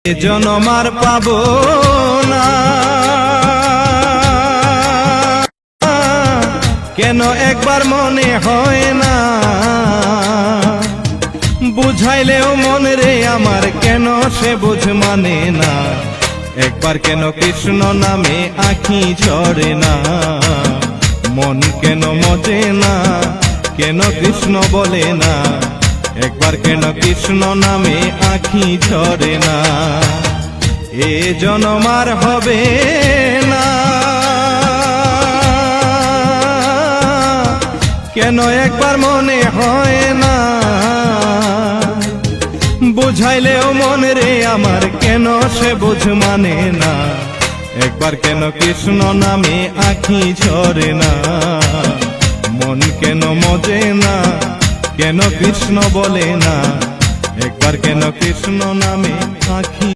জনম আর পাবো না, কেন একবার মনে হয় না, বুঝাইলেও মন রে আমার কেন সে বুঝ মানে না, একবার কেন কৃষ্ণ নামে আঁখি ঝরে না, মন কেন মজে না, কেন কৃষ্ণ বলে না, একবার কেন কৃষ্ণ নামে আঁখি ঝরে না, এ জনম আর হবে না, কেন একবার মনে হয় না, বুঝাইলেও মন রে আমার কেন সে বুঝ মানে না, একবার কেন কৃষ্ণ নামে আঁখি ঝরে না, মন কেন মজে না, কেন কৃষ্ণ বলে না, একবার কেন কৃষ্ণ নামে আঁখি